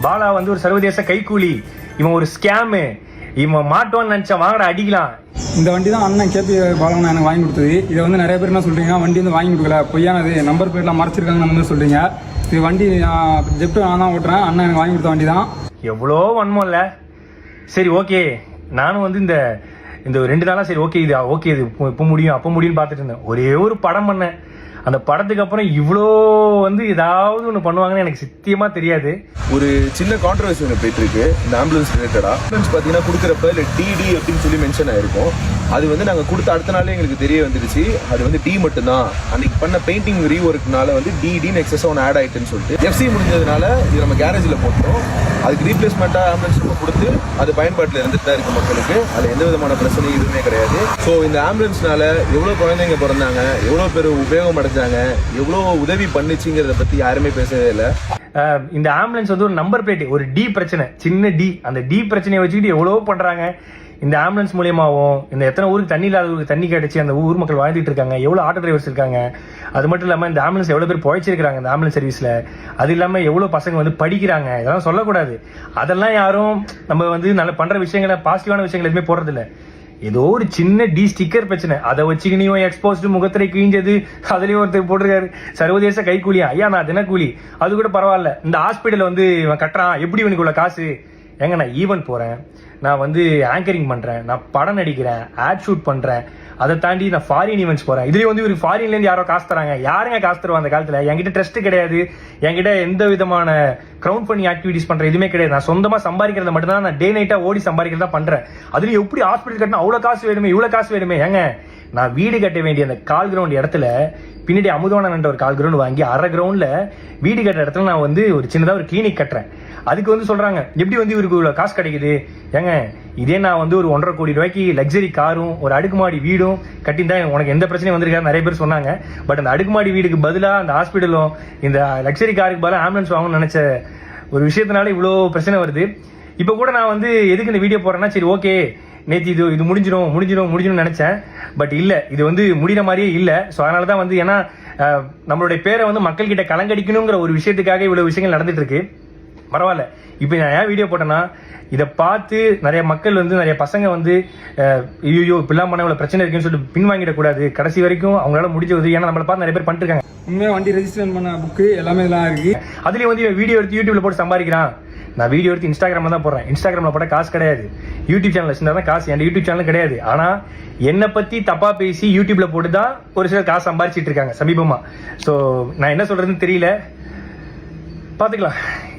பாலா வந்து ஒரு சர்வதேச கைக்கூலி, இவன் ஒரு ஸ்கேமு, இவன் மாட்டோன்னு நினைச்சா வாங்கடா அடிக்கலாம். இந்த வண்டி தான் அண்ணன் கேபி பாலன் எனக்கு வாங்கி கொடுத்தது. இதை வந்து நிறைய பேர் என்ன சொல்றீங்க, வண்டி வந்து வாங்கி கொடுக்கல, பொய்யானது, நம்பர் பிளேட்லாம் மறைச்சிருக்காங்கன்னு வந்து சொல்றீங்க. இது வண்டி ஜெப்டோ நான் தான் ஓட்டுறேன், அண்ணன் எனக்கு வாங்கி கொடுத்த வண்டி தான். எவ்வளோ வன்மம் இல்லை. சரி ஓகே, நானும் வந்து இந்த 2 நாளாக சரி ஓகே இது ஓகே இது இப்போ முடியும் அப்போ முடியும்னு பார்த்துட்டு இருந்தேன். ஒரே ஒரு படம் பண்ணேன். அந்த படத்துக்கு அப்புறம் இவ்வளோ வந்து ஏதாவது ஒன்று பண்ணுவாங்கன்னு எனக்கு சத்தியமா தெரியாது. ஒரு சின்ன கான்ட்ரவர்சி ஒன்று போயிட்டு இருக்கு இந்த ஆம்புலன்ஸ் ரிலேட்டடா. ஆம்புலன்ஸ் பார்த்தீங்கன்னா கொடுக்குறப்ப இல்லை டிடி அப்படின்னு சொல்லி மென்ஷன் ஆயிருக்கும். அது வந்து நாங்கள் கொடுத்த அடுத்த நாளே எங்களுக்கு தெரிய வந்துடுச்சு அது வந்து டி மட்டும்தான். அன்னைக்கு பண்ண பெயிண்டிங் ரீஒர்க்னால வந்து டிடின்னு எக்ஸஸ் ஒன்று ஆட் ஆயிட்டுன்னு சொல்லிட்டு எஃப்சி முடிஞ்சதுனால இது நம்ம கேரேஜில் போட்டோம். அதுக்கு ரீப்ளேஸ்மெண்ட்டாக ஆம்புலன்ஸ் நம்ம கொடுத்து அது பயன்பாட்டில் இருந்துட்டு தான் இருக்கு மக்களுக்கு. அது எந்த விதமான பிரச்சனையும் எதுவுமே கிடையாது. ஸோ இந்த ஆம்புலன்ஸ்னால எவ்வளோ குழந்தைங்க பிறந்தாங்க, எவ்வளோ பேர் உபயோகம் அடைஞ்சாங்க, எவ்வளோ உதவி பண்ணுச்சுங்கிறத பற்றி யாருமே பேசவே இல்லை. இந்த ஆம்புலன்ஸ் வந்து ஒரு நம்பர் பிளேட், ஒரு டி பிரச்சனை, சின்ன டி, அந்த டி பிரச்சனையை வச்சுக்கிட்டு எவ்வளோ பண்றாங்க. இந்த ஆம்புலன்ஸ் மூலியமாகவும் இந்த எத்தனை ஊருக்கு தண்ணி இல்லாத ஊருக்கு தண்ணி கிடைச்சி அந்த ஊர் மக்கள் வாழ்ந்துட்டு இருக்காங்க, எவ்வளோ ஆட்டோ டிரைவர்ஸ் இருக்காங்க. அது மட்டும் இல்லாமல் இந்த ஆம்புலன்ஸ் எவ்வளோ பேர் பிழைச்சிருக்காங்க இந்த ஆம்புலன்ஸ் சர்வீஸில். அது இல்லாமல் எவ்வளோ பசங்க வந்து படிக்கிறாங்க. இதெல்லாம் சொல்லக்கூடாது. அதெல்லாம் யாரும் நம்ம வந்து நல்ல பண்ணுற விஷயங்களை, பாசிட்டிவான விஷயங்கள் எதுவுமே போடுறதில்ல. ஏதோ ஒரு சின்ன டி ஸ்டிக்கர் பிரச்சனை, அதை வச்சுக்கினியும் எக்ஸ்போஸ்டு முகத்திரை கிழிஞ்சது, அதுலயும் ஒருத்தர் போட்டிருக்காரு சர்வதேச கைக்கூலியா. ஐயா நான் தினக்கூலி, அது கூட பரவாயில்ல. இந்த ஹாஸ்பிட்டல் வந்து இவன் கட்டுறான், எப்படி இவனுக்கு உள்ள காசு? ஏங்க நான் ஈவென்ட் போறேன், நான் வந்து ஆங்கரிங் பண்றேன், நான் படம் நடிக்கிறேன், ஆட் ஷூட் பண்றேன், அதை தாண்டி நான் ஃபாரின் ஈவெண்ட்ஸ் போறேன். இதுலயும் வந்து ஒரு ஃபாரின்ல இருந்து யாரோ காசு தராங்க. யாருங்க காசு தருவா அந்த காலத்துல? என்கிட்ட ட்ரஸ்ட் கிடையாது, என்கிட்ட எந்த விதமான கிரவுண்ட் பண்ணி ஆக்டிவிட்டிஸ் பண்ற எதுவுமே கிடையாது. நான் சொந்தமா சம்பாதிக்கிறத மட்டும் தான், நான் டே நைட்டா ஓடி சம்பாதிக்கிறதா பண்றேன். அதுலயும் எப்படி ஹாஸ்பிட்டல் கட்டினா அவ்வளவு காசு வேணுமே, இவ்வளவு காசு வேணுமே? ஏங்க நான் வீடு கட்ட வேண்டிய அந்த கால் கிரவுண்ட் இடத்துல பின்னாடி அமுதவானன்ற ஒரு கால் கிரவுண்ட் வாங்கி அரை கிரவுண்ட்ல வீடு கட்டுற இடத்துல நான் வந்து ஒரு சின்னதா ஒரு கிளினிக் கட்டுறேன். அதுக்கு வந்து சொல்றாங்க எப்படி வந்து இவருக்கு இவ்வளவு காசு கிடைக்குது? ஏங்க இதே நான் வந்து ஒரு 1.5 கோடி ரூபாய்க்கு லக்ஸரி காரும் ஒரு அடுக்குமாடி வீடும் கட்டியிருந்தா உனக்கு எந்த பிரச்சனையும் வந்திருக்காரு நிறைய பேர் சொன்னாங்க. பட் அந்த அடுக்குமாடி வீடுக்கு பதிலாக அந்த ஹாஸ்பிட்டலும் இந்த லக்ஸரி காருக்கு பதிலாக ஆம்புலன்ஸ் வாங்கணும்னு நினைச்ச ஒரு விஷயத்தினால இவ்வளோ பிரச்சனை வருது. இப்போ கூட நான் வந்து எதுக்கு இந்த வீடியோ போடுறேன்னா, சரி ஓகே நேற்று இது முடிஞ்சிடும் நினைச்சேன். பட் இல்லை, இது வந்து முடிகிற மாதிரியே இல்லை. ஸோ அதனால தான் வந்து ஏன்னா நம்மளுடைய பேரை வந்து மக்கள்கிட்ட கலங்கடிக்கணுங்கிற ஒரு விஷயத்துக்காக இவ்வளோ விஷயங்கள் நடந்துட்டு இருக்கு. பரவாயில்ல. இப்போ நான் ஏன் வீடியோ போட்டேன்னா, இதை பார்த்து நிறைய மக்கள் வந்து நிறைய பசங்க வந்து ஐயோ இப்படிலாம் பண்ண இவ்வளோ பிரச்சனை இருக்குன்னு சொல்லிட்டு பின்வாங்கிடக்கூடாது. கடைசி வரைக்கும் அவங்களால முடிஞ்ச உதவி, ஏன்னா நம்மளை பார்த்து நிறைய பேர் பண்ணிட்டு இருக்காங்க. உண்மையாக வண்டி ரெஜிஸ்ட்ரேஷன் பண்ண புக்கு எல்லாமே இதெல்லாம் இருக்கு. அதுலேயும் வந்து வீடியோ எடுத்து யூடியூப்ல போட்டு சம்பாதிக்கிறான். நான் வீடியோ எடுத்து இன்ஸ்டாகிராம்ல தான் போடுறேன். இன்ஸ்டாகிராம்ல போட்ட காசு கிடையாது. யூடியூப் சேனல் வச்சிருந்தா தான் காசு. என் யூடியூப் சேனல் கிடையாது. ஆனா என்னை பத்தி தப்பா பேசி யூடியூப்ல போட்டு தான் ஒரு சிலர் காசு சம்பாதிச்சிட்டு இருக்காங்க சமீபமா. ஸோ நான் என்ன சொல்றதுன்னு தெரியல, பாத்துக்கலாம்.